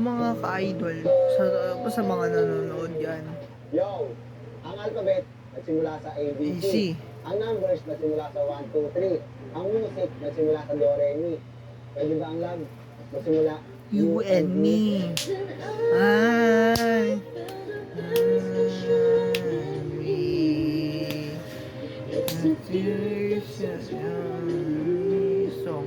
mga ka-idol, sa mga nanonood yan. Yo, ang alphabet nagsimula sa ABC. Easy. Ang numbers nagsimula sa 1, 2, 3. Ang music nagsimula sa Do, Re, Mi. Pwede ba ang love? Nagsimula You and me. Ay. Song.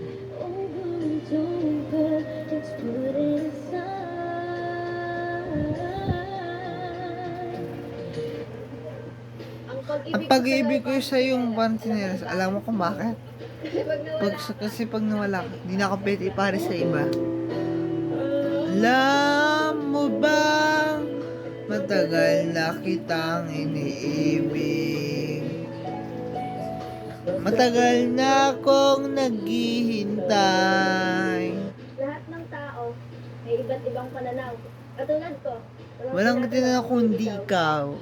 Ang pag-ibig ko sa yung Pansinelas, alam mo kung bakit? Kasi pag nawala ka, hindi na ako pwede ipare sa iba. Alam mo bang matagal na kitang iniibig? Matagal na akong naghihintay. Lahat ng tao may iba't ibang pananaw. Katulad ko. Walang tinanong kundi ikaw.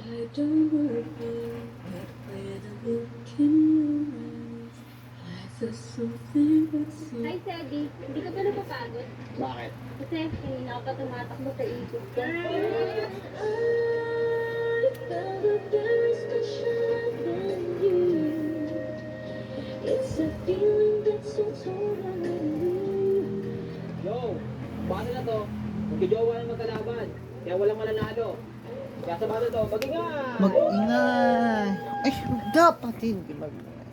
Hi, Teddy. Hindi ka ba napapagod? Bakit? Kasi kanina ka pa tumatakbo sa isip ko. Yo, paano na to? Magjojowa na magkalaban. Kaya walang mananalo. Kaya sa bata to, mag-ingat! Mag-ingay. Ay, dapat hindi mag-ingay.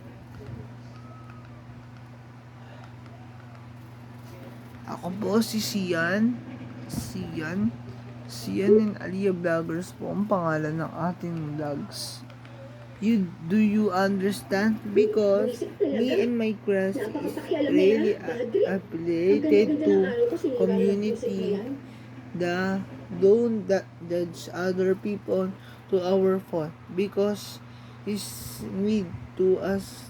Ako po si Sian. Sian and Aliyah Vloggers po ang pangalan ng ating vlogs. Do you understand? Because me and my crush is really affiliated to community. Don't judge other people to our fault because it's need to us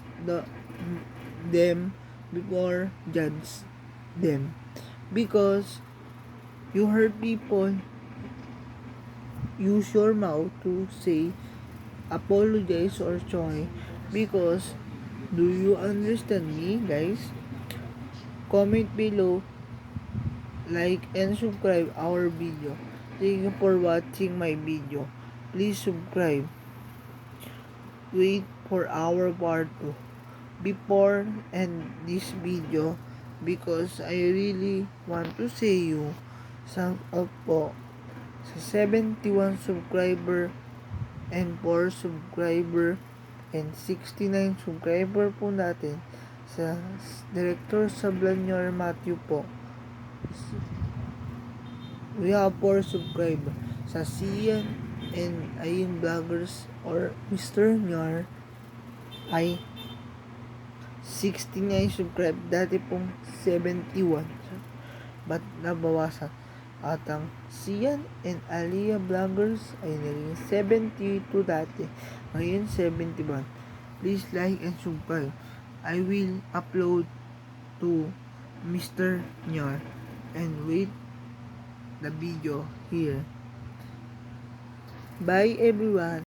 them before judge them because you hurt people. Use your mouth to say apologize or sorry because do you understand me, guys? Comment below, like and subscribe our video. Thank you for watching my video. Please subscribe. Wait for our part 2 before end this video because I really want to say you shout out po sa 71 subscriber and 4 subscriber and 69 subscriber po natin sa Director Sablanyor Matthew po. We have 4 subscriber sa Sian and Ayun Vloggers or Mr. Nyar ay 69 subscribe, dati pong 71, but nabawasan at ang Sian and Aliyah Vloggers ay naging 72 dati, ngayon 71. Please like and subscribe. I will upload to Mr. Nyar and wait the video here. Bye everyone.